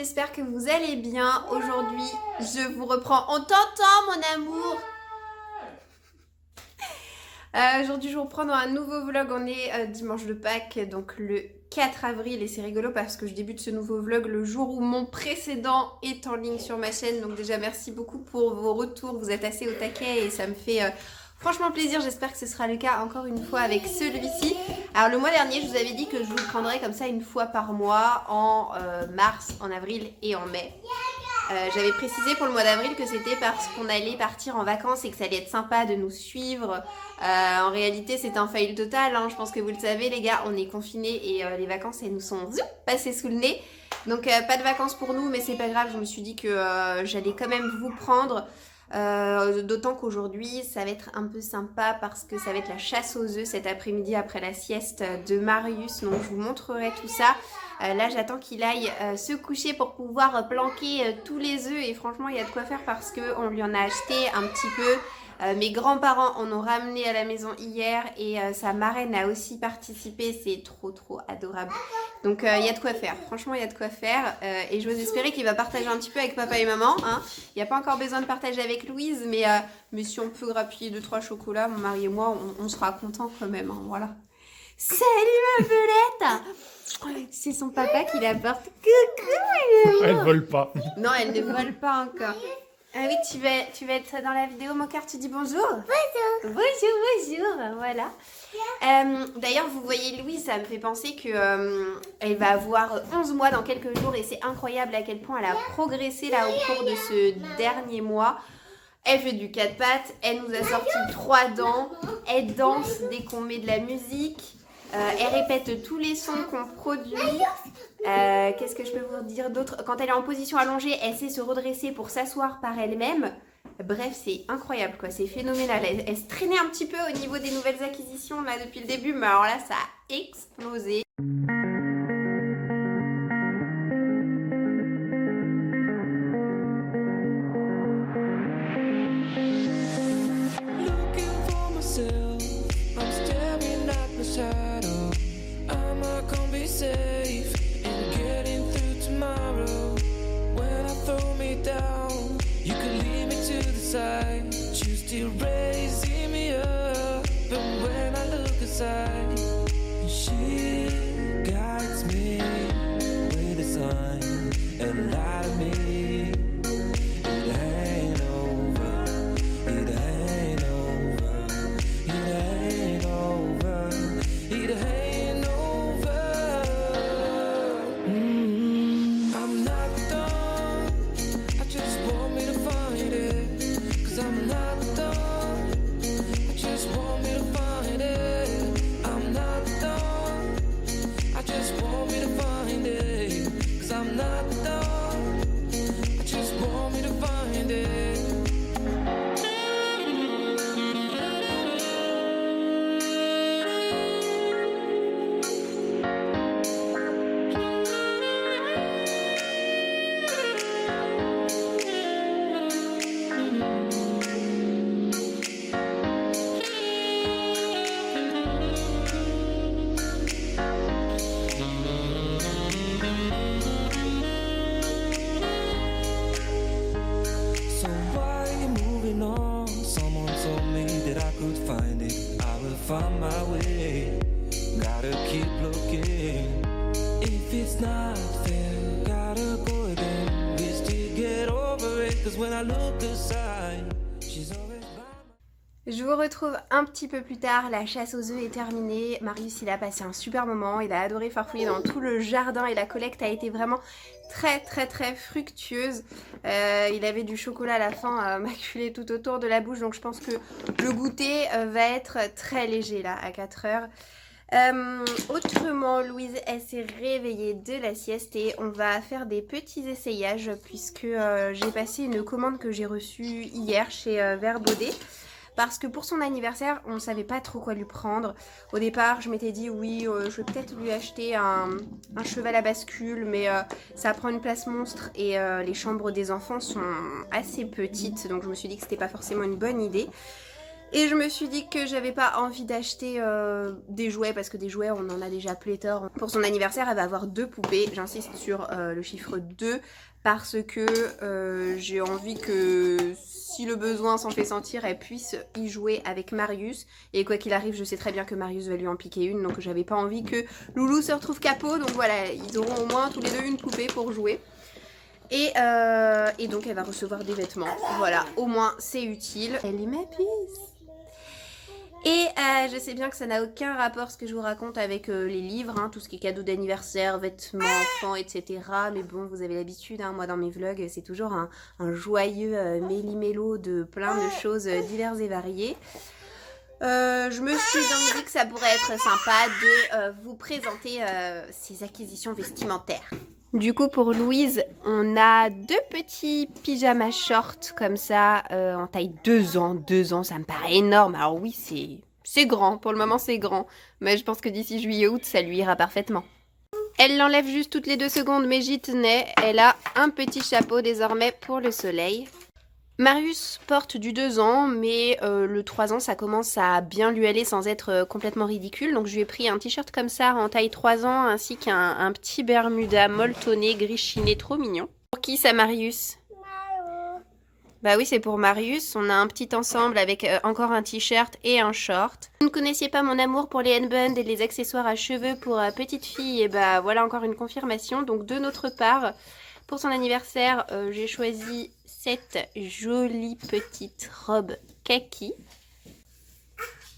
j'espère que vous allez bien. Aujourd'hui, je vous reprends. On t'entend, mon amour. Aujourd'hui, je vous reprends dans un nouveau vlog. On est dimanche de Pâques, donc le 4 avril. Et c'est rigolo parce que je débute ce nouveau vlog le jour où mon précédent est en ligne sur ma chaîne. Donc déjà, merci beaucoup pour vos retours. Vous êtes assez au taquet et ça me fait... franchement plaisir, j'espère que ce sera le cas encore une fois avec celui-ci. Alors le mois dernier, je vous avais dit que je vous le prendrais comme ça une fois par mois en mars, en avril et en mai. J'avais précisé pour le mois d'avril que c'était parce qu'on allait partir en vacances et que ça allait être sympa de nous suivre. En réalité, c'est un fail total, hein. Je pense que vous le savez les gars, on est confinés et les vacances elles nous sont passées sous le nez. Donc pas de vacances pour nous, mais c'est pas grave, je me suis dit que j'allais quand même vous prendre. D'autant qu'aujourd'hui ça va être un peu sympa parce que ça va être la chasse aux œufs cet après-midi après la sieste de Marius, donc je vous montrerai tout ça. Là j'attends qu'il aille se coucher pour pouvoir planquer tous les œufs et franchement il y a de quoi faire parce qu'on lui en a acheté un petit peu. Mes grands-parents en ont ramené à la maison hier et sa marraine a aussi participé, c'est trop adorable. Donc il y a de quoi faire, franchement il y a de quoi faire et j'ose espérer qu'il va partager un petit peu avec papa et maman, hein. Il n'y a pas encore besoin de partager avec Louise, mais si on peut grappiller 2-3 chocolats, mon mari et moi, on sera contents quand même, hein, voilà. Salut ma belette. C'est son papa qui la porte. Coucou. Elle vole pas. Non, elle ne vole pas encore. Ah oui, tu vas être dans la vidéo, mon cœur, tu dis bonjour. Bonjour. Bonjour, voilà. D'ailleurs, vous voyez Louise, ça me fait penser que elle va avoir 11 mois dans quelques jours et c'est incroyable à quel point elle a progressé là au cours de ce dernier mois. Elle fait du 4 pattes, elle nous a sorti 3 dents, elle danse dès qu'on met de la musique, elle répète tous les sons qu'on produit. Qu'est-ce que je peux vous dire d'autre? Quand elle est en position allongée, elle sait se redresser pour s'asseoir par elle-même. Bref, c'est incroyable quoi, c'est phénoménal. Elle se traînait un petit peu au niveau des nouvelles acquisitions là depuis le début, mais alors là ça a explosé. Still raising me up, but when I look aside, she guides me with a sign and light of me. It ain't over, it ain't over, it ain't over, it ain't over. I'm not done, I just want me to find it, 'cause I'm not done. Find my way, gotta keep looking. If it's not fair, gotta go again. We still get over it, 'cause when I look aside, she's always by my... Je vous retrouve un petit peu plus tard, la chasse aux œufs est terminée. Marius il a passé un super moment, il a adoré farfouiller dans tout le jardin et la collecte a été vraiment très fructueuse. Il avait du chocolat à la fin maculé tout autour de la bouche, donc je pense que le goûter va être très léger là à 4 heures. Autrement, Louise elle s'est réveillée de la sieste et on va faire des petits essayages puisque j'ai passé une commande que j'ai reçue hier chez Vert Baudet. Parce que pour son anniversaire, on ne savait pas trop quoi lui prendre. Au départ, je m'étais dit oui, je vais peut-être lui acheter un cheval à bascule, mais ça prend une place monstre et les chambres des enfants sont assez petites, donc je me suis dit que c'était pas forcément une bonne idée. Et je me suis dit que j'avais pas envie d'acheter des jouets, parce que des jouets on en a déjà pléthore. Pour son anniversaire elle va avoir 2 poupées, j'insiste sur le chiffre 2 parce que j'ai envie que si le besoin s'en fait sentir elle puisse y jouer avec Marius. Et quoi qu'il arrive je sais très bien que Marius va lui en piquer une, donc j'avais pas envie que Loulou se retrouve capot. Donc voilà, ils auront au moins tous les deux une poupée pour jouer. Et donc elle va recevoir des vêtements, voilà, au moins c'est utile. Elle est ma puce. Et je sais bien que ça n'a aucun rapport ce que je vous raconte avec les livres, hein, tout ce qui est cadeaux d'anniversaire, vêtements, enfants, etc. Mais bon, vous avez l'habitude, hein, moi dans mes vlogs, c'est toujours un joyeux méli-mélo de plein de choses diverses et variées. Je me suis donc dit que ça pourrait être sympa de vous présenter ces acquisitions vestimentaires. Du coup pour Louise, on a 2 petits pyjamas shorts comme ça en taille 2 ans. 2 ans, ça me paraît énorme. Alors oui, c'est grand, pour le moment c'est grand. Mais je pense que d'ici juillet-août, ça lui ira parfaitement. Elle l'enlève juste toutes les 2 secondes, mais j'y tenais. Elle a un petit chapeau désormais pour le soleil. Marius porte du 2 ans, mais le 3 ans, ça commence à bien lui aller sans être complètement ridicule. Donc je lui ai pris un t-shirt comme ça en taille 3 ans, ainsi qu'un petit bermuda molletonné, gris chiné, trop mignon. Pour qui ça, Marius? Bah oui, c'est pour Marius. On a un petit ensemble avec encore un t-shirt et un short. Vous ne connaissiez pas mon amour pour les headbands et les accessoires à cheveux pour petite fille, et bah voilà encore une confirmation. Donc de notre part, pour son anniversaire, j'ai choisi cette jolie petite robe kaki.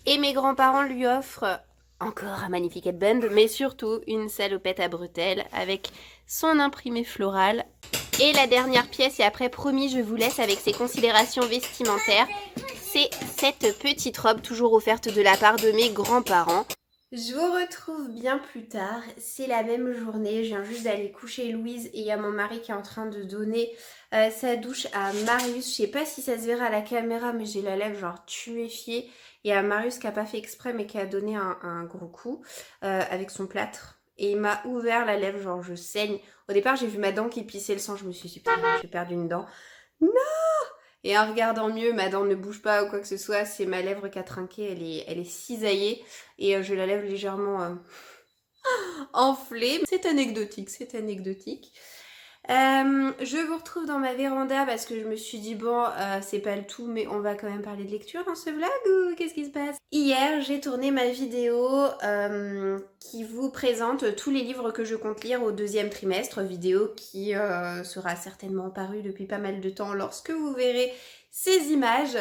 Et mes grands-parents lui offrent encore un magnifique headband, mais surtout une salopette à bretelles avec son imprimé floral. Et la dernière pièce, et après promis je vous laisse avec ses considérations vestimentaires, c'est cette petite robe toujours offerte de la part de mes grands-parents. Je vous retrouve bien plus tard, c'est la même journée, je viens juste d'aller coucher Louise et il y a mon mari qui est en train de donner sa douche à Marius. Je sais pas si ça se verra à la caméra mais j'ai la lèvre genre tuméfiée. Il y a Marius qui a pas fait exprès mais qui a donné un gros coup avec son plâtre. Et il m'a ouvert la lèvre, genre je saigne. Au départ j'ai vu ma dent qui pissait le sang, je me suis dit putain j'ai perdu une dent. Non! Et en regardant mieux, ma dent ne bouge pas ou quoi que ce soit, c'est ma lèvre qui a trinqué, elle est cisaillée et je la lève légèrement enflée. C'est anecdotique, c'est anecdotique. Je vous retrouve dans ma véranda parce que je me suis dit bon c'est pas le tout mais on va quand même parler de lecture dans ce vlog ou qu'est-ce qui se passe? Hier j'ai tourné ma vidéo qui vous présente tous les livres que je compte lire au 2e trimestre, vidéo qui sera certainement parue depuis pas mal de temps lorsque vous verrez ces images.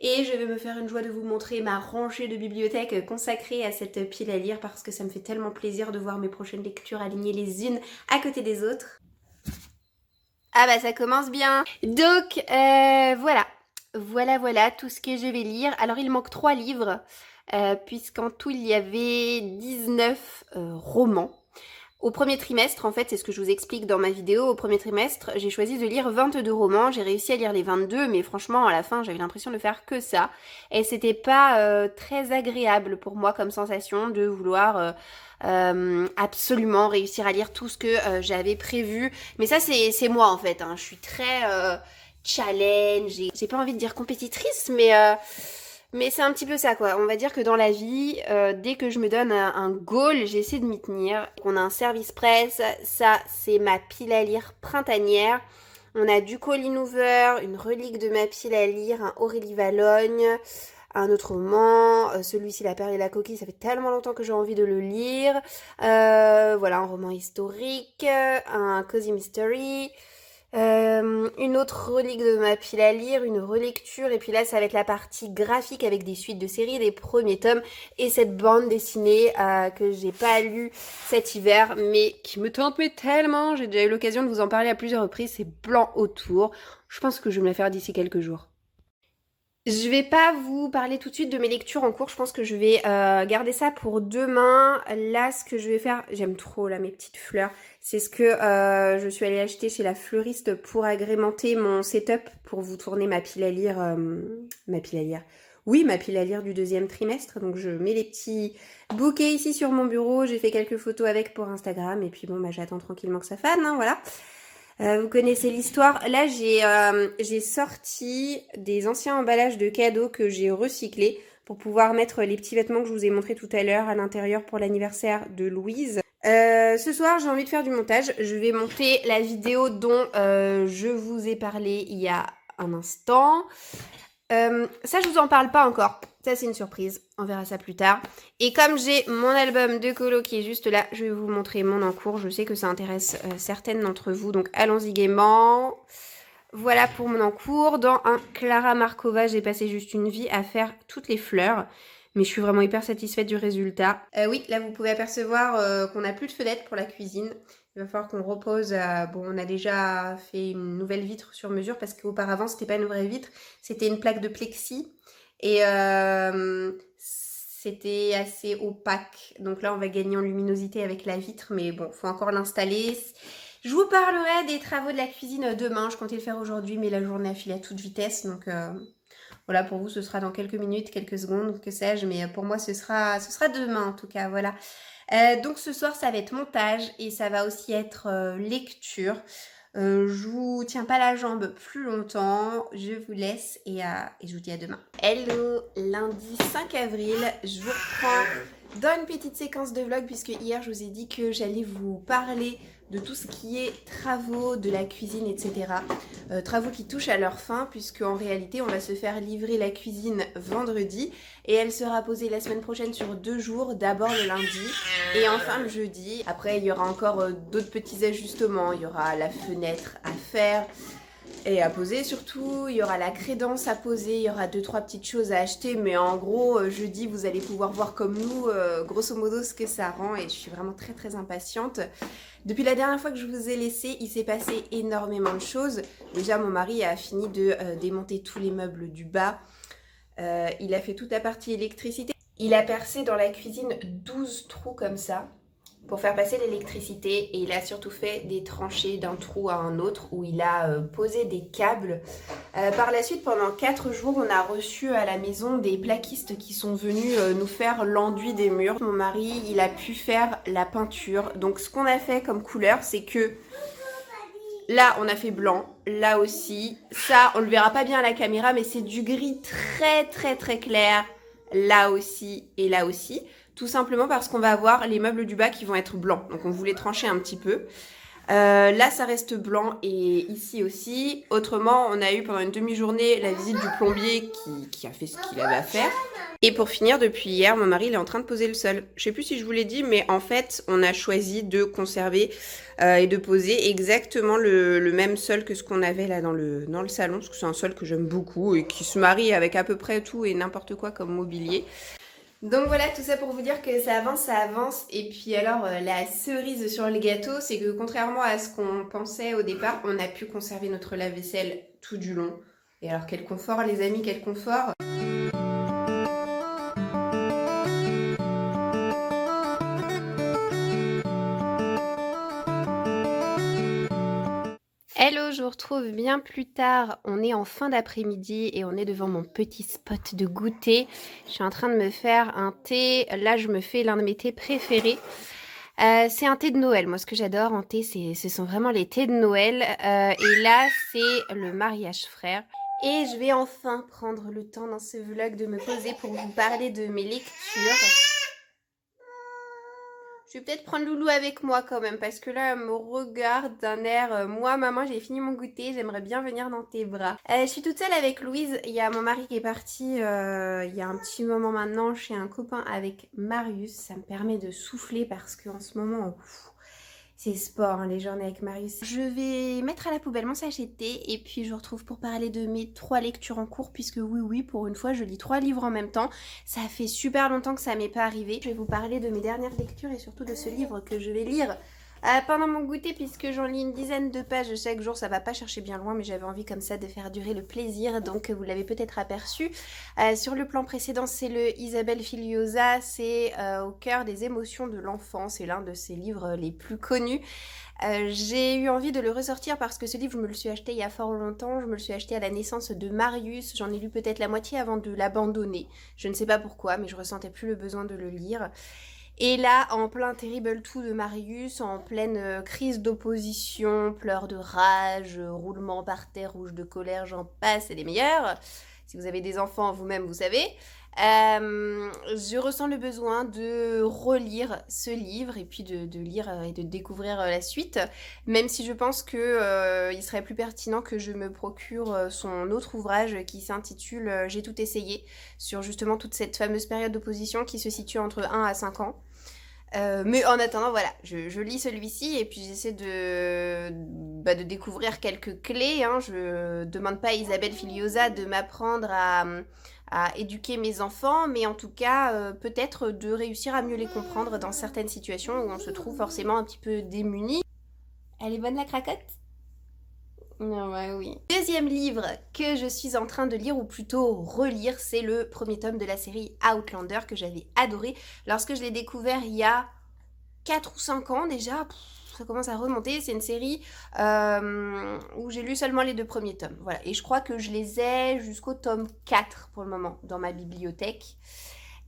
Et je vais me faire une joie de vous montrer ma rangée de bibliothèque consacrée à cette pile à lire parce que ça me fait tellement plaisir de voir mes prochaines lectures alignées les unes à côté des autres. Ah bah ça commence bien. Donc voilà tout ce que je vais lire. Alors il manque 3 livres puisqu'en tout il y avait 19 romans. Au premier trimestre, en fait, c'est ce que je vous explique dans ma vidéo, au premier trimestre, j'ai choisi de lire 22 romans, j'ai réussi à lire les 22, mais franchement, à la fin, j'avais l'impression de faire que ça. Et c'était pas très agréable pour moi comme sensation de vouloir absolument réussir à lire tout ce que j'avais prévu. Mais ça, c'est moi, en fait, hein. Je suis très challenge, j'ai pas envie de dire compétitrice, mais c'est un petit peu ça quoi, on va dire que dans la vie, dès que je me donne un goal, j'essaie de m'y tenir. On a un service presse, ça c'est ma pile à lire printanière. On a du Colleen Hoover, une relique de ma pile à lire, un Aurélie Vallogne, un autre roman, celui-ci La Perle et la Coquille, ça fait tellement longtemps que j'ai envie de le lire. Voilà, un roman historique, un cozy mystery. Une autre relique de ma pile à lire, une relecture, et puis là ça va être la partie graphique avec des suites de séries, les premiers tomes et cette bande dessinée que j'ai pas lue cet hiver mais qui me tente mais tellement, j'ai déjà eu l'occasion de vous en parler à plusieurs reprises, c'est Blanc autour, je pense que je vais me la faire d'ici quelques jours. Je vais pas vous parler tout de suite de mes lectures en cours, je pense que je vais garder ça pour demain. Là, ce que je vais faire, j'aime trop là mes petites fleurs, c'est ce que je suis allée acheter chez la fleuriste pour agrémenter mon setup pour vous tourner ma pile à lire, oui, ma pile à lire du 2e trimestre. Donc je mets les petits bouquets ici sur mon bureau, j'ai fait quelques photos avec pour Instagram et puis bon bah j'attends tranquillement que ça fane, hein, voilà. Vous connaissez l'histoire. Là, j'ai sorti des anciens emballages de cadeaux que j'ai recyclés pour pouvoir mettre les petits vêtements que je vous ai montrés tout à l'heure à l'intérieur pour l'anniversaire de Louise. Ce soir, j'ai envie de faire du montage. Je vais monter la vidéo dont je vous ai parlé il y a un instant. Ça, je vous en parle pas encore. Ça, c'est une surprise. On verra ça plus tard. Et comme j'ai mon album de colo qui est juste là, je vais vous montrer mon encours. Je sais que ça intéresse certaines d'entre vous, donc allons-y gaiement. Voilà pour mon encours. Dans un Clara Markova, j'ai passé juste une vie à faire toutes les fleurs. Mais je suis vraiment hyper satisfaite du résultat. Oui, là, vous pouvez apercevoir qu'on n'a plus de fenêtre pour la cuisine. Il va falloir qu'on repose. Bon, on a déjà fait une nouvelle vitre sur mesure parce qu'auparavant, c'était pas une vraie vitre. C'était une plaque de plexi. Et c'était assez opaque. Donc là, on va gagner en luminosité avec la vitre. Mais bon, faut encore l'installer. Je vous parlerai des travaux de la cuisine demain. Je comptais le faire aujourd'hui, mais la journée a filé à toute vitesse. Donc voilà, pour vous, ce sera dans quelques minutes, quelques secondes, que sais-je. Mais pour moi, ce sera demain, en tout cas. Voilà. Donc ce soir, ça va être montage et ça va aussi être lecture. Je vous tiens pas la jambe plus longtemps. Je vous laisse et je vous dis à demain. Hello, lundi 5 avril. Je vous reprends dans une petite séquence de vlog puisque hier, je vous ai dit que j'allais vous parler de tout ce qui est travaux de la cuisine, etc. Travaux qui touchent à leur fin, puisque en réalité, on va se faire livrer la cuisine vendredi et elle sera posée la semaine prochaine sur 2 jours, d'abord le lundi et enfin le jeudi. Après, il y aura encore d'autres petits ajustements. Il y aura la fenêtre à faire et à poser surtout, il y aura la crédence à poser, il y aura 2-3 petites choses à acheter, mais en gros, jeudi, vous allez pouvoir voir comme nous, grosso modo, ce que ça rend et je suis vraiment très très impatiente. Depuis la dernière fois que je vous ai laissé, il s'est passé énormément de choses. Déjà, mon mari a fini de démonter tous les meubles du bas. Il a fait toute la partie électricité. Il a percé dans la cuisine 12 trous comme ça pour faire passer l'électricité et il a surtout fait des tranchées d'un trou à un autre où il a posé des câbles. Par la suite, pendant 4 jours, on a reçu à la maison des plaquistes qui sont venus nous faire l'enduit des murs. Mon mari, il a pu faire la peinture. Donc ce qu'on a fait comme couleur, c'est que là, on a fait blanc, là aussi. Ça, on le verra pas bien à la caméra, mais c'est du gris très très très clair. Là aussi et là aussi. Tout simplement parce qu'on va avoir les meubles du bas qui vont être blancs. Donc on voulait trancher un petit peu. Là ça reste blanc et ici aussi. Autrement on a eu pendant une demi-journée la visite du plombier qui a fait ce qu'il avait à faire. Et pour finir, depuis hier, mon mari il est en train de poser le sol. Je sais plus si je vous l'ai dit, mais en fait on a choisi de conserver et de poser exactement le même sol que ce qu'on avait là dans le salon. Parce que c'est un sol que j'aime beaucoup et qui se marie avec à peu près tout et n'importe quoi comme mobilier. Donc voilà, tout ça pour vous dire que ça avance. Et puis alors, la cerise sur le gâteau, c'est que contrairement à ce qu'on pensait au départ, on a pu conserver notre lave-vaisselle tout du long. Et alors, quel confort les amis, quel confort! Hello, je vous retrouve bien plus tard. On est en fin d'après-midi et on est devant mon petit spot de goûter. Je suis en train de me faire un thé. Là, je me fais l'un de mes thés préférés. C'est un thé de Noël. Moi, ce que j'adore en thé, ce sont vraiment les thés de Noël. Et là, c'est le mariage frère. Et je vais enfin prendre le temps dans ce vlog de me poser pour vous parler de mes lectures. Je vais peut-être prendre Loulou avec moi quand même parce que là, elle me regarde d'un air moi, maman, j'ai fini mon goûter, j'aimerais bien venir dans tes bras. Je suis toute seule avec Louise. Il y a mon mari qui est parti il y a un petit moment maintenant chez un copain avec Marius. Ça me permet de souffler parce qu'en ce moment, c'est sport, hein, les journées avec Marius. Je vais mettre à la poubelle mon sachet de thé et puis je vous retrouve pour parler de mes 3 lectures en cours puisque oui, pour une fois, je lis 3 livres en même temps. Ça fait super longtemps que ça m'est pas arrivé. Je vais vous parler de mes dernières lectures et surtout de ce livre que je vais lire pendant mon goûter puisque j'en lis une dizaine de pages chaque jour. Ça va pas chercher bien loin mais j'avais envie comme ça de faire durer le plaisir. Donc vous l'avez peut-être aperçu. Sur le plan précédent, c'est le Isabelle Filiosa. C'est au cœur des émotions de l'enfant. C'est l'un de ses livres les plus connus. J'ai eu envie de le ressortir parce que ce livre, je me le suis acheté il y a fort longtemps. Je me le suis acheté à la naissance de Marius. J'en ai lu peut-être la moitié avant de l'abandonner. Je ne sais pas pourquoi, mais je ressentais plus le besoin de le lire. Et là, en plein Terrible 2 de Marius, en pleine crise d'opposition, pleurs de rage, roulement par terre, rouge de colère, j'en passe, c'est les meilleurs. Si vous avez des enfants vous-même, vous savez. Je ressens le besoin de relire ce livre et puis de lire et de découvrir la suite, même si je pense que il serait plus pertinent que je me procure son autre ouvrage qui s'intitule J'ai tout essayé, sur justement toute cette fameuse période d'opposition qui se situe entre 1 à 5 ans. Mais en attendant, voilà, je lis celui-ci et puis j'essaie de découvrir quelques clés. Hein. Je demande pas à Isabelle Filiosa de m'apprendre à éduquer mes enfants, mais en tout cas, peut-être de réussir à mieux les comprendre dans certaines situations où on se trouve forcément un petit peu démuni. Elle est bonne la cracotte ? Non, bah oui. Deuxième livre que je suis en train de lire, ou plutôt relire, c'est le premier tome de la série Outlander que j'avais adoré lorsque je l'ai découvert il y a 4 ou 5 ans déjà. Ça commence à remonter. C'est une série où j'ai lu seulement les 2 premiers tomes. Voilà. Et je crois que je les ai jusqu'au tome 4 pour le moment dans ma bibliothèque.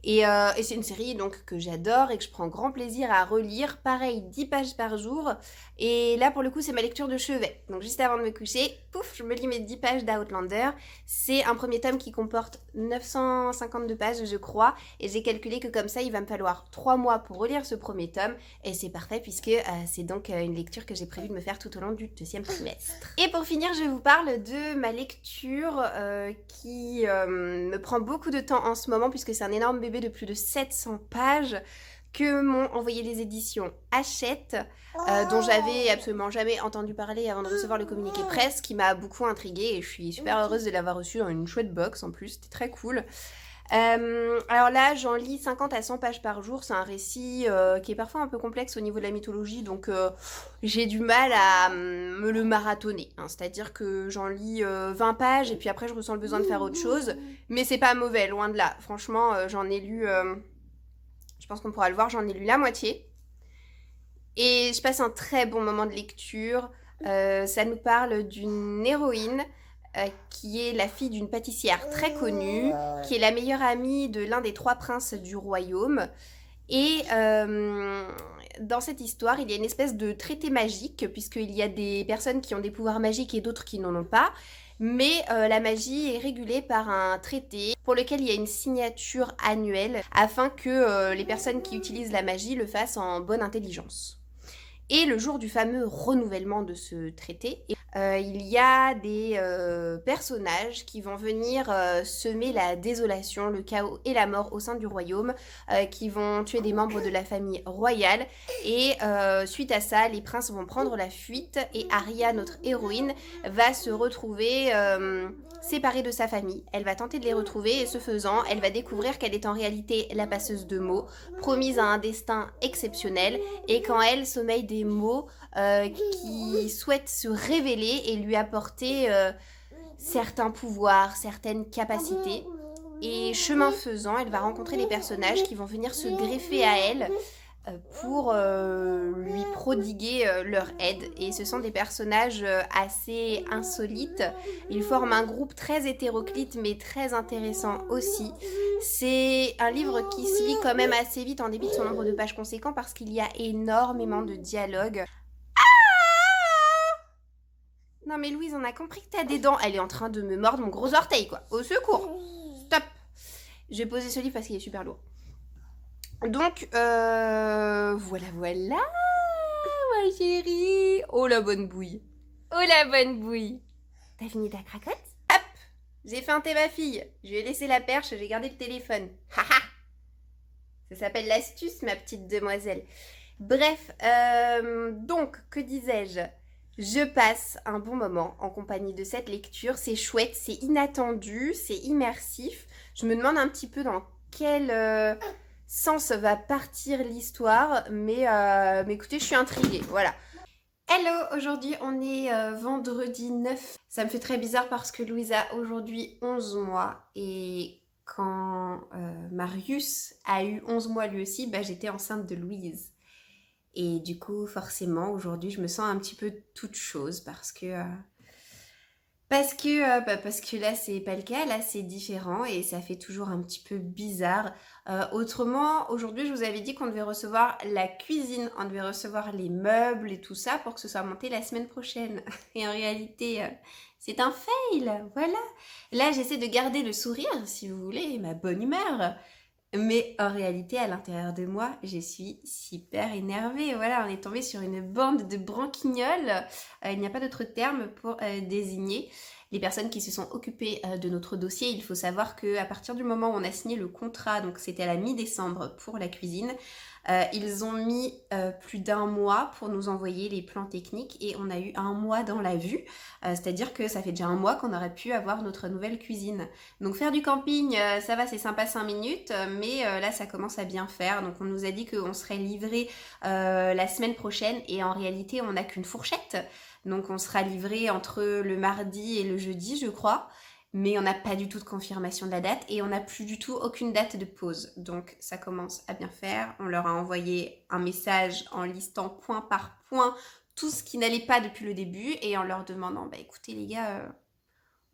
Et c'est une série donc que j'adore et que je prends grand plaisir à relire. Pareil, 10 pages par jour. Et là, pour le coup, c'est ma lecture de chevet. Donc juste avant de me coucher, pouf, je me lis mes 10 pages d'Outlander. C'est un premier tome qui comporte 952 pages, je crois. Et j'ai calculé que comme ça, il va me falloir 3 mois pour relire ce premier tome. Et c'est parfait puisque c'est donc une lecture que j'ai prévu de me faire tout au long du 2e trimestre. Et pour finir, je vous parle de ma lecture qui me prend beaucoup de temps en ce moment puisque c'est un énorme bébé de plus de 700 pages que m'ont envoyé les éditions Hachette, dont j'avais absolument jamais entendu parler avant de recevoir le communiqué presse, qui m'a beaucoup intriguée et je suis super heureuse de l'avoir reçu dans une chouette box en plus, c'était très cool. Alors là, j'en lis 50 à 100 pages par jour. C'est un récit qui est parfois un peu complexe au niveau de la mythologie, donc j'ai du mal à me le marathonner. Hein. C'est-à-dire que j'en lis 20 pages et puis après je ressens le besoin de faire autre chose. Mais c'est pas mauvais, loin de là. Franchement, j'en ai lu, je pense qu'on pourra le voir, j'en ai lu la moitié. Et je passe un très bon moment de lecture. Ça nous parle d'une héroïne qui est la fille d'une pâtissière très connue, qui est la meilleure amie de l'un des 3 princes du royaume. Et dans cette histoire, il y a une espèce de traité magique, puisqu'il y a des personnes qui ont des pouvoirs magiques et d'autres qui n'en ont pas. Mais la magie est régulée par un traité pour lequel il y a une signature annuelle afin que les personnes qui utilisent la magie le fassent en bonne intelligence. Et le jour du fameux renouvellement de ce traité, il y a des personnages qui vont venir semer la désolation, le chaos et la mort au sein du royaume, qui vont tuer des membres de la famille royale. Et suite à ça, les princes vont prendre la fuite et Arya, notre héroïne, va se retrouver séparée de sa famille. Elle va tenter de les retrouver et ce faisant, elle va découvrir qu'elle est en réalité la passeuse de mots, promise à un destin exceptionnel. Et quand elle sommeille des mots qui souhaitent se révéler et lui apporter certains pouvoirs, certaines capacités. Et chemin faisant, elle va rencontrer des personnages qui vont venir se greffer à elle pour lui prodiguer leur aide. Et ce sont des personnages assez insolites. Ils forment un groupe très hétéroclite mais très intéressant aussi. C'est un livre qui se lit quand même assez vite en dépit de son nombre de pages conséquent parce qu'il y a énormément de dialogues. Non mais Louise, on a compris que t'as des dents. Elle est en train de me mordre mon gros orteil quoi. Au secours. Stop. Je vais poser ce livre parce qu'il est super lourd. Donc, voilà, ma chérie. Oh la bonne bouille. Oh la bonne bouille. T'as fini ta cracotte ? Hop, j'ai feinté ma fille. Je lui ai laissé la perche, j'ai gardé le téléphone. Haha. Ça s'appelle l'astuce, ma petite demoiselle. Bref, donc, que disais-je ? Je passe un bon moment en compagnie de cette lecture. C'est chouette, c'est inattendu, c'est immersif. Je me demande un petit peu dans quel sens va partir l'histoire, mais écoutez, je suis intriguée, voilà. Hello, aujourd'hui on est vendredi 9. Ça me fait très bizarre parce que Louise a aujourd'hui 11 mois et quand Marius a eu 11 mois lui aussi, j'étais enceinte de Louise. Et du coup, forcément, aujourd'hui, je me sens un petit peu toute chose parce que Parce que là c'est pas le cas, là c'est différent et ça fait toujours un petit peu bizarre. Autrement, aujourd'hui je vous avais dit qu'on devait recevoir la cuisine, on devait recevoir les meubles et tout ça pour que ce soit monté la semaine prochaine. Et en réalité, c'est un fail, voilà. Là j'essaie de garder le sourire, si vous voulez, et ma bonne humeur. Mais en réalité, à l'intérieur de moi, je suis super énervée. Voilà, on est tombé sur une bande de branquignoles. Il n'y a pas d'autre terme pour désigner les personnes qui se sont occupées de notre dossier. Il faut savoir qu'à partir du moment où on a signé le contrat, donc c'était à la mi-décembre pour la cuisine, ils ont mis plus d'un mois pour nous envoyer les plans techniques et on a eu un mois dans la vue. C'est-à-dire que ça fait déjà un mois qu'on aurait pu avoir notre nouvelle cuisine. Donc faire du camping, ça va, c'est sympa 5 minutes, mais là ça commence à bien faire. Donc on nous a dit qu'on serait livré la semaine prochaine et en réalité on n'a qu'une fourchette. Donc on sera livré entre le mardi et le jeudi, je crois. Mais on n'a pas du tout de confirmation de la date et on n'a plus du tout aucune date de pause. Donc ça commence à bien faire. On leur a envoyé un message en listant point par point tout ce qui n'allait pas depuis le début et en leur demandant, bah écoutez les gars,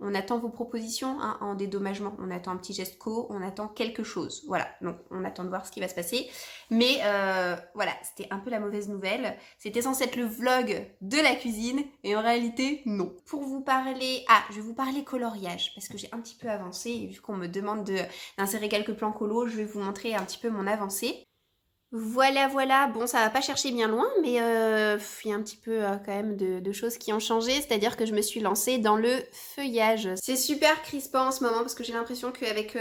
on attend vos propositions hein, en dédommagement, on attend un petit geste co, on attend quelque chose. Voilà, donc on attend de voir ce qui va se passer. Mais voilà, c'était un peu la mauvaise nouvelle. C'était censé être le vlog de la cuisine et en réalité, non. Pour vous parler... Ah, je vais vous parler coloriage parce que j'ai un petit peu avancé et vu qu'on me demande d'insérer quelques plans colo, je vais vous montrer un petit peu mon avancée. Voilà, voilà. Bon, ça va pas chercher bien loin, mais il y a un petit peu quand même de choses qui ont changé. C'est-à-dire que je me suis lancée dans le feuillage. C'est super crispant en ce moment parce que j'ai l'impression qu'avec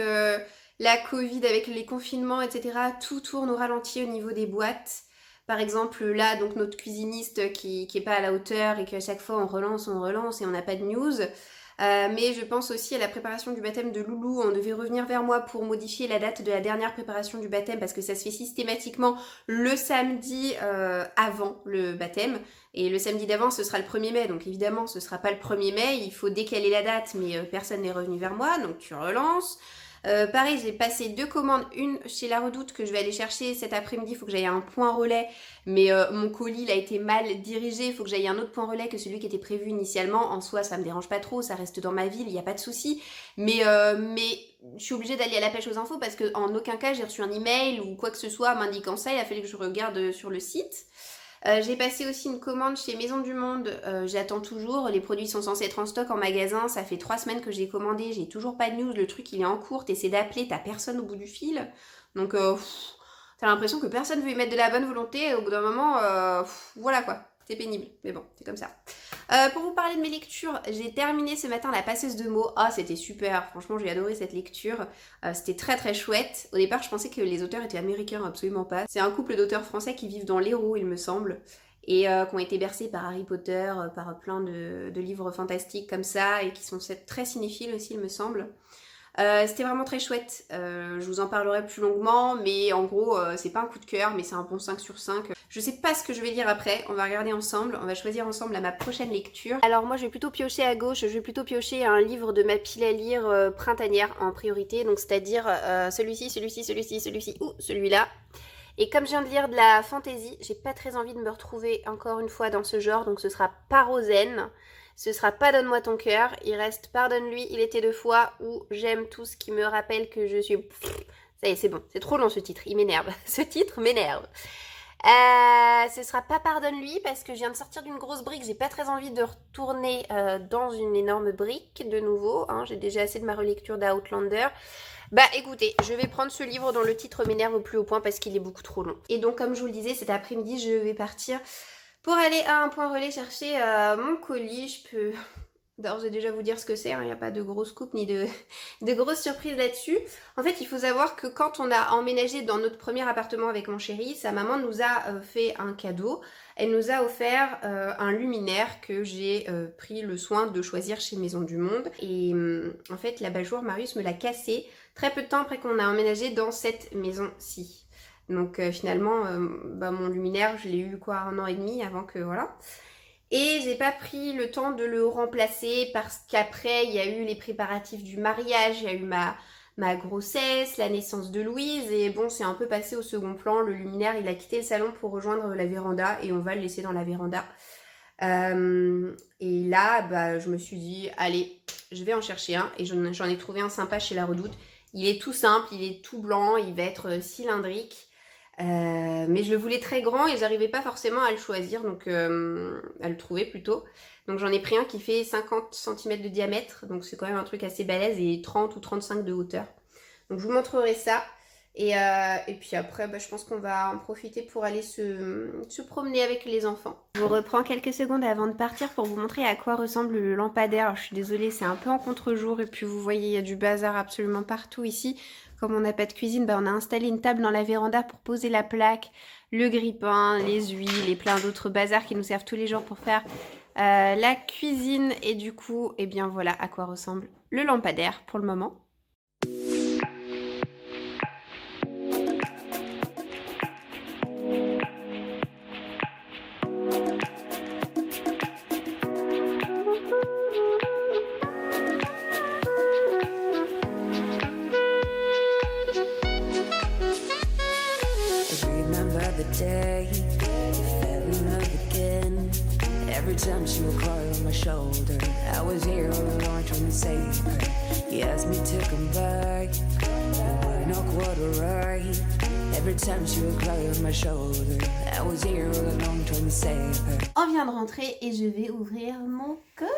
la Covid, avec les confinements, etc., tout tourne au ralenti au niveau des boîtes. Par exemple, là, donc notre cuisiniste qui est pas à la hauteur et qu'à chaque fois on relance et on n'a pas de news. Mais je pense aussi à la préparation du baptême de Loulou. On devait revenir vers moi pour modifier la date de la dernière préparation du baptême parce que ça se fait systématiquement le samedi avant le baptême. Et le samedi d'avant, ce sera le 1er mai. Donc évidemment, ce sera pas le 1er mai. Il faut décaler la date, mais personne n'est revenu vers moi. Donc tu relances. Pareil, j'ai passé 2 commandes, une chez La Redoute que je vais aller chercher cet après-midi, il faut que j'aille à un point relais, mais mon colis il a été mal dirigé, il faut que j'aille à un autre point relais que celui qui était prévu initialement. En soi, ça me dérange pas trop, ça reste dans ma ville, il n'y a pas de souci, mais je suis obligée d'aller à la pêche aux infos parce que en aucun cas j'ai reçu un email ou quoi que ce soit m'indiquant ça, il a fallu que je regarde sur le site. J'ai passé aussi une commande chez Maison du Monde, j'attends toujours, les produits sont censés être en stock en magasin, ça fait 3 semaines que j'ai commandé, j'ai toujours pas de news, le truc il est en cours, t'essaies d'appeler, t'as personne au bout du fil, donc t'as l'impression que personne veut y mettre de la bonne volonté et au bout d'un moment, voilà quoi, c'est pénible, mais bon, c'est comme ça. Pour vous parler de mes lectures, j'ai terminé ce matin La Passeuse de mots. Ah, c'était super, franchement j'ai adoré cette lecture, c'était très très chouette. Au départ je pensais que les auteurs étaient américains, absolument pas. C'est un couple d'auteurs français qui vivent dans l'Hérault il me semble, et qui ont été bercés par Harry Potter, par plein de livres fantastiques comme ça, et qui sont très cinéphiles aussi il me semble. C'était vraiment très chouette, je vous en parlerai plus longuement, mais en gros c'est pas un coup de cœur, mais c'est un bon 5 sur 5. Je sais pas ce que je vais lire après, on va regarder ensemble, on va choisir ensemble à ma prochaine lecture. Alors moi je vais plutôt piocher à gauche, je vais plutôt piocher un livre de ma pile à lire printanière en priorité, donc c'est-à-dire celui-ci, ou celui-là. Et comme je viens de lire de la fantasy, j'ai pas très envie de me retrouver encore une fois dans ce genre, donc ce sera pas Rosen. Ce sera pas Donne-moi ton cœur, il reste Pardonne-lui, il était 2 fois, ou J'aime tout ce qui me rappelle que je suis... Ça y est, c'est bon, c'est trop long ce titre, il m'énerve. Ce titre m'énerve. Ce sera pas Pardonne-lui parce que je viens de sortir d'une grosse brique, j'ai pas très envie de retourner dans une énorme brique de nouveau, hein. J'ai déjà assez de ma relecture d'Outlander. Bah écoutez, je vais prendre ce livre dont le titre m'énerve au plus haut point parce qu'il est beaucoup trop long. Et donc comme je vous le disais, cet après-midi je vais partir pour aller à un point relais chercher mon colis. Je peux d'ores et déjà vous dire ce que c'est, hein. Il n'y a pas de gros scoop ni de grosses surprises là-dessus. En fait, il faut savoir que quand on a emménagé dans notre premier appartement avec mon chéri, sa maman nous a fait un cadeau. Elle nous a offert un luminaire que j'ai pris le soin de choisir chez Maison du Monde. Et en fait, l'abat-jour, Marius me l'a cassé très peu de temps après qu'on a emménagé dans cette maison-ci. Donc finalement, mon luminaire, je l'ai eu 1 an et demi avant que voilà. Et j'ai pas pris le temps de le remplacer parce qu'après il y a eu les préparatifs du mariage, il y a eu ma grossesse, la naissance de Louise et bon c'est un peu passé au second plan. Le luminaire il a quitté le salon pour rejoindre la véranda et on va le laisser dans la véranda. Et là, bah, je me suis dit, allez, je vais en chercher un. Et j'en ai trouvé un sympa chez La Redoute. Il est tout simple, il est tout blanc, il va être cylindrique. Mais je le voulais très grand et j'arrivais pas forcément à le choisir, donc à le trouver plutôt. Donc j'en ai pris un qui fait 50 cm de diamètre, donc c'est quand même un truc assez balèze, et 30 ou 35 de hauteur. Donc je vous montrerai ça. Et puis après, bah, je pense qu'on va en profiter pour aller se promener avec les enfants. Je vous reprends quelques secondes avant de partir pour vous montrer à quoi ressemble le lampadaire. Alors, je suis désolée, c'est un peu en contre-jour et puis vous voyez, il y a du bazar absolument partout ici. Comme on n'a pas de cuisine, bah, on a installé une table dans la véranda pour poser la plaque, le grille-pain, les huiles et plein d'autres bazars qui nous servent tous les jours pour faire la cuisine. Et du coup, eh bien voilà à quoi ressemble le lampadaire pour le moment. Every time she would cry on my shoulder, I was here all along trying to save her. He asked me to come back, but we're not quite alright. Every time she would cry on my shoulder, I was here all along trying to save her. On vient de rentrer et je vais ouvrir mon colis.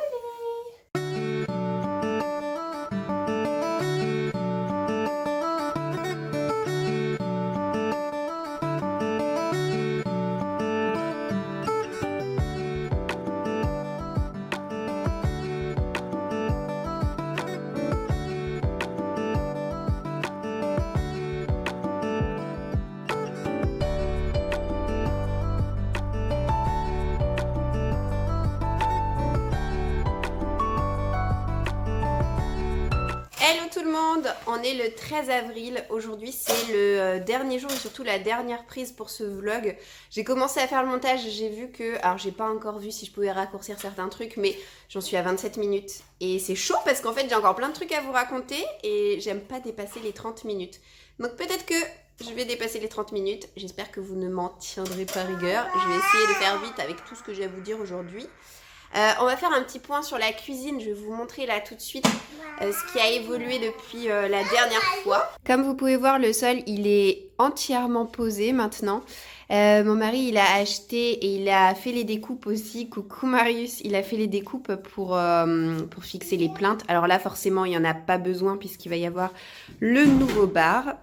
Hello tout le monde, on est le 13 avril, aujourd'hui c'est le dernier jour et surtout la dernière prise pour ce vlog. J'ai commencé à faire le montage, j'ai vu que, alors j'ai pas encore vu si je pouvais raccourcir certains trucs, mais j'en suis à 27 minutes. Et c'est chaud parce qu'en fait j'ai encore plein de trucs à vous raconter et j'aime pas dépasser les 30 minutes. Donc peut-être que je vais dépasser les 30 minutes, j'espère que vous ne m'en tiendrez pas rigueur. Je vais essayer de faire vite avec tout ce que j'ai à vous dire aujourd'hui. On va faire un petit point sur la cuisine, je vais vous montrer là tout de suite ce qui a évolué depuis la dernière fois. Comme vous pouvez voir, le sol il est entièrement posé maintenant. Mon mari il a acheté et il a fait les découpes aussi. Coucou Marius, il a fait les découpes pour fixer les plinthes. Alors là forcément il n'y en a pas besoin puisqu'il va y avoir le nouveau bar.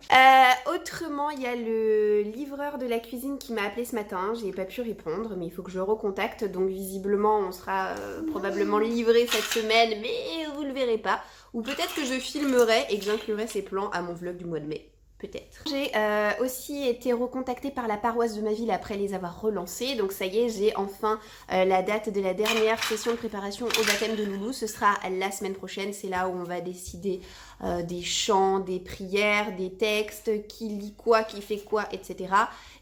Autrement il y a le livreur de la cuisine qui m'a appelé ce matin. J'ai pas pu répondre mais il faut que je le recontacte. Donc visiblement on sera probablement livré cette semaine mais vous le verrez pas. Ou peut-être que je filmerai et que j'inclurai ces plans à mon vlog du mois de mai. Peut-être. J'ai aussi été recontactée par la paroisse de ma ville après les avoir relancés. Donc ça y est, j'ai enfin la date de la dernière session de préparation au baptême de Loulou. Ce sera la semaine prochaine. C'est là où on va décider des chants, des prières, des textes, qui lit quoi, qui fait quoi, etc.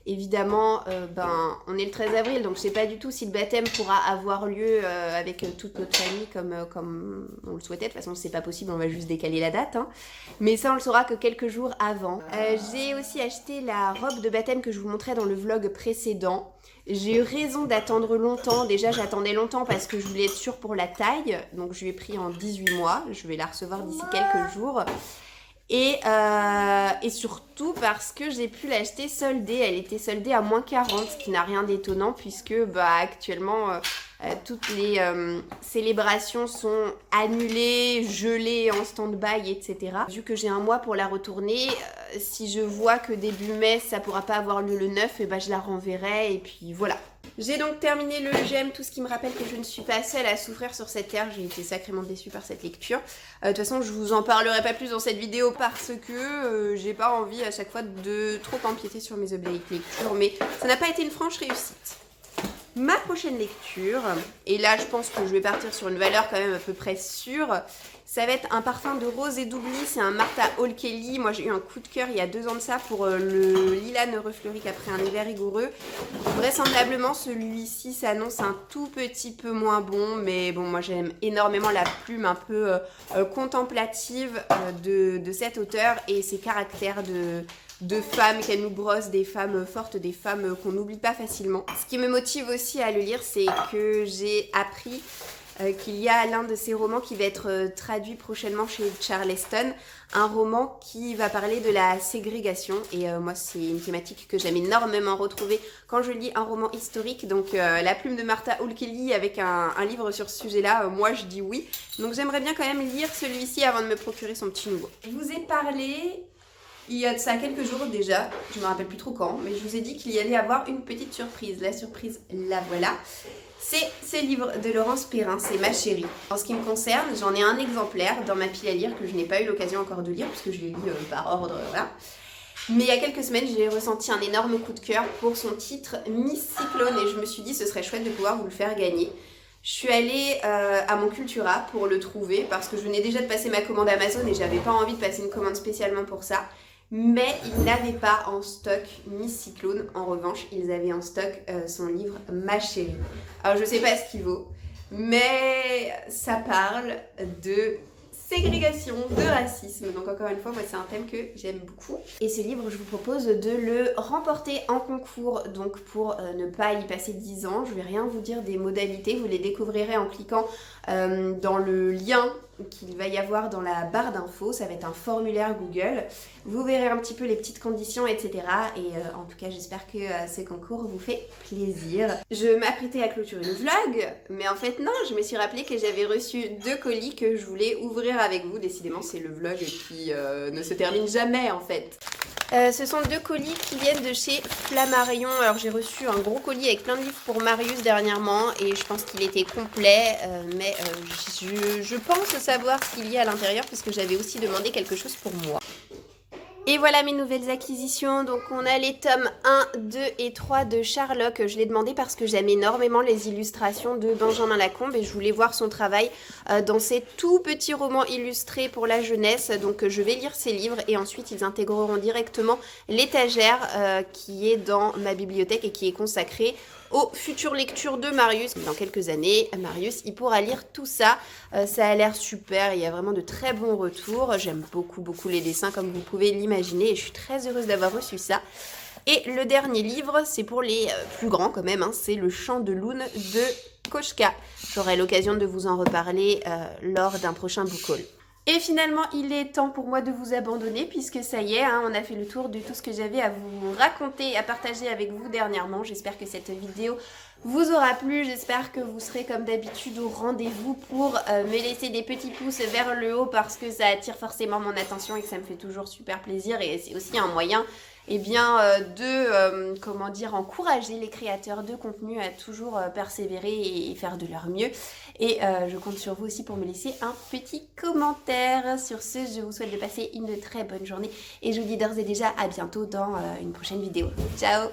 Évidemment, on est le 13 avril, donc je sais pas du tout si le baptême pourra avoir lieu avec toute notre famille comme on le souhaitait. De toute façon, c'est pas possible, on va juste décaler la date. Hein. Mais ça, on le saura que quelques jours avant. J'ai aussi acheté la robe de baptême que je vous montrais dans le vlog précédent. J'ai eu raison d'attendre longtemps. Déjà, j'attendais longtemps parce que je voulais être sûre pour la taille. Donc, je lui ai pris en 18 mois. Je vais la recevoir d'ici quelques jours. Et surtout parce que j'ai pu l'acheter soldée. Elle était soldée à moins 40, ce qui n'a rien d'étonnant puisque actuellement toutes les célébrations sont annulées, gelées, en stand-by, etc. Vu que j'ai un mois pour la retourner, si je vois que début mai ça pourra pas avoir lieu le 9, et je la renverrai et puis voilà. J'ai donc terminé le j'aime, tout ce qui me rappelle que je ne suis pas seule à souffrir sur cette terre. J'ai été sacrément déçue par cette lecture. De toute façon, je vous en parlerai pas plus dans cette vidéo parce que j'ai pas envie à chaque fois de trop empiéter sur mes obliques lectures, mais ça n'a pas été une franche réussite. Ma prochaine lecture, et là je pense que je vais partir sur une valeur quand même à peu près sûre, Ça va être un parfum de rose et d'oubli, c'est un Martha Hall Kelly. Moi j'ai eu un coup de cœur il y a 2 ans de ça pour le lilas ne refleurit qu'après un hiver rigoureux. Vraisemblablement celui-ci s'annonce un tout petit peu moins bon, mais bon moi j'aime énormément la plume un peu contemplative de cet auteur et ses caractères de femmes qu'elle nous brosse, des femmes fortes, des femmes qu'on n'oublie pas facilement. Ce qui me motive aussi à le lire, c'est que j'ai appris qu'il y a l'un de ces romans qui va être traduit prochainement chez Charleston, un roman qui va parler de la ségrégation et moi c'est une thématique que j'aime énormément retrouver quand je lis un roman historique, donc la plume de Martha Hall Kelly avec un livre sur ce sujet-là, moi je dis oui, donc j'aimerais bien quand même lire celui-ci avant de me procurer son petit nouveau. Je vous ai parlé il y a de ça quelques jours déjà, je me rappelle plus trop quand, mais je vous ai dit qu'il y allait avoir une petite surprise, la surprise la voilà. C'est ce livre de Laurence Perrin, c'est Ma Chérie. En ce qui me concerne, j'en ai un exemplaire dans ma pile à lire que je n'ai pas eu l'occasion encore de lire puisque je l'ai lu par ordre, voilà. Mais il y a quelques semaines, j'ai ressenti un énorme coup de cœur pour son titre Miss Cyclone et je me suis dit ce serait chouette de pouvoir vous le faire gagner. Je suis allée à mon Cultura pour le trouver parce que je venais déjà de passer ma commande Amazon et j'avais pas envie de passer une commande spécialement pour ça. Mais ils n'avaient pas en stock Miss Cyclone. En revanche, ils avaient en stock son livre Ma Chérie. Alors je sais pas ce qu'il vaut, mais ça parle de ségrégation, de racisme. Donc encore une fois, moi c'est un thème que j'aime beaucoup. Et ce livre, je vous propose de le remporter en concours. Donc pour ne pas y passer 10 ans, je vais rien vous dire des modalités. Vous les découvrirez en cliquant dans le lien qu'il va y avoir dans la barre d'infos. Ça va être un formulaire Google. Vous verrez un petit peu les petites conditions, etc. Et en tout cas, j'espère que ce concours vous fait plaisir. Je m'apprêtais à clôturer le vlog, mais en fait non, je me suis rappelé que j'avais reçu 2 colis que je voulais ouvrir avec vous. Décidément, c'est le vlog qui ne se termine jamais en fait. Ce sont 2 colis qui viennent de chez Flammarion. Alors j'ai reçu un gros colis avec plein de livres pour Marius dernièrement et je pense qu'il était complet, mais je pense savoir ce qu'il y a à l'intérieur puisque j'avais aussi demandé quelque chose pour moi. Et voilà mes nouvelles acquisitions, donc on a les tomes 1, 2 et 3 de Sherlock. Je l'ai demandé parce que j'aime énormément les illustrations de Benjamin Lacombe et je voulais voir son travail dans ces tout petits romans illustrés pour la jeunesse. Donc je vais lire ces livres et ensuite ils intégreront directement l'étagère qui est dans ma bibliothèque et qui est consacrée aux futures lectures de Marius. Dans quelques années, Marius, il pourra lire tout ça. Ça a l'air super, il y a vraiment de très bons retours. J'aime beaucoup les dessins comme vous pouvez l'imaginer et je suis très heureuse d'avoir reçu ça. Et le dernier livre, c'est pour les plus grands quand même, hein, c'est Le Chant de Loon de Koshka. J'aurai l'occasion de vous en reparler lors d'un prochain book haul. Et finalement, il est temps pour moi de vous abandonner puisque ça y est, hein, on a fait le tour de tout ce que j'avais à vous raconter et à partager avec vous dernièrement. J'espère que cette vidéo vous aura plu, j'espère que vous serez comme d'habitude au rendez-vous pour me laisser des petits pouces vers le haut parce que ça attire forcément mon attention et que ça me fait toujours super plaisir et c'est aussi un moyen comment dire, encourager les créateurs de contenu à toujours persévérer et faire de leur mieux. Et je compte sur vous aussi pour me laisser un petit commentaire. Sur ce, je vous souhaite de passer une très bonne journée et je vous dis d'ores et déjà à bientôt dans une prochaine vidéo. Ciao!